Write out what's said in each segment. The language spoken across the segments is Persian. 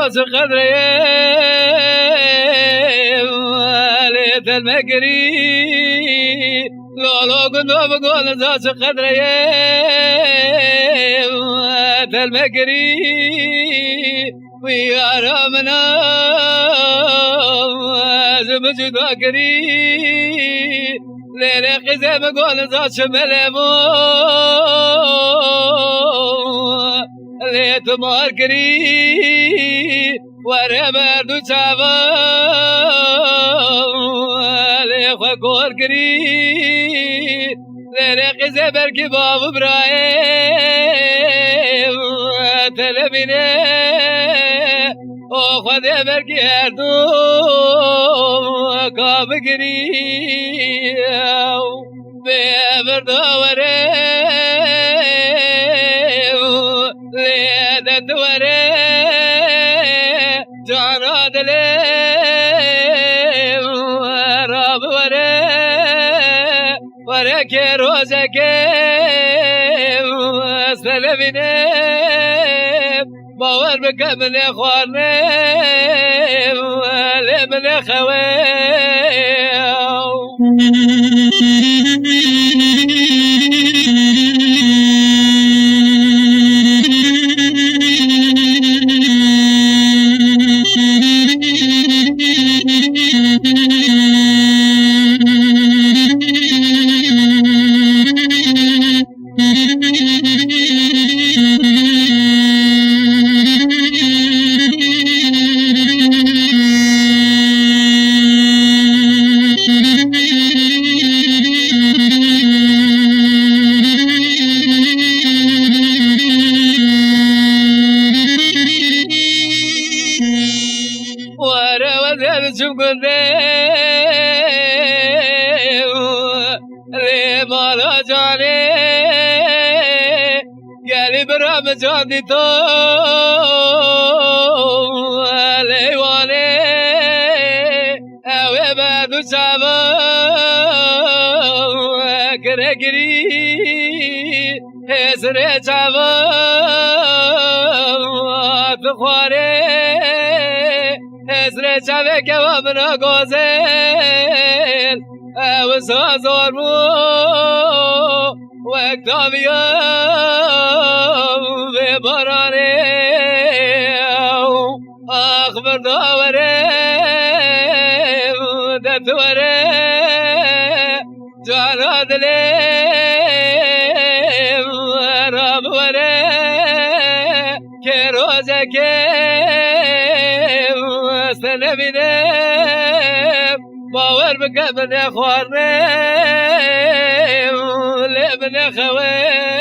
قوس قدري ليت المقري لولو كنت بقول قوس قدري ليت المقري ويا رمنا زمج ذاكري ليلة قزم بقول قوس ملمو ليت ماركري ورا دو چاوا لي خور كري لرق زبر كي باب ابراهيم تلبينه او خد بركي هردو كاب كري بيبر دوره ليد دوره جانا دلي راب وره وره که روزه که سلبینه باور بکن من خوارنه لمن خواه جاندی تو لیوانه اوه بدو چاوا کرگری هزره چاوا بخواره هزره چاوه که وامنا گازل اوه سازار مو وقتا بیام به بارانه اخبر داوره دتوره جانا دلی رام وره که روزه که سنبینه باور بکن من خوارنه لمن خواه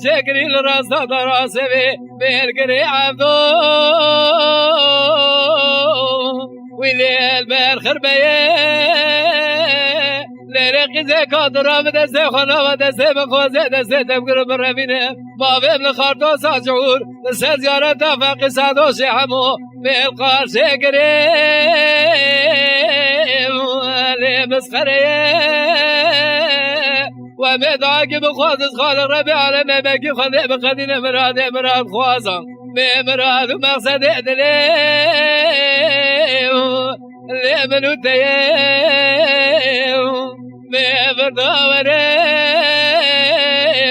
شكري الراس دراسي بالقري عبدو ويلي البار خربيه لرق حقی زکات را به دست خانه و دست بخوزه دست تبگر برمینه بابم لخارتو ساجعور دست زیارت فقی سادوش همو بالقار شکریم ولی مسخره و مدعاك بخوض خالق ربي على مباكي خذي بخدين مراد خوازم بمراد ومقصد ادلي اللي منو تيم بفردا وري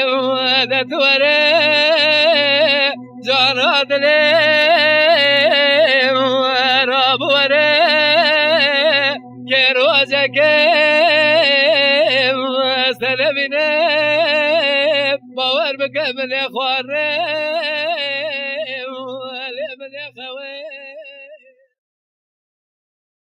ودت وري جانا دلي وراب وري كروزك سلامنا باور بكمل يا خواري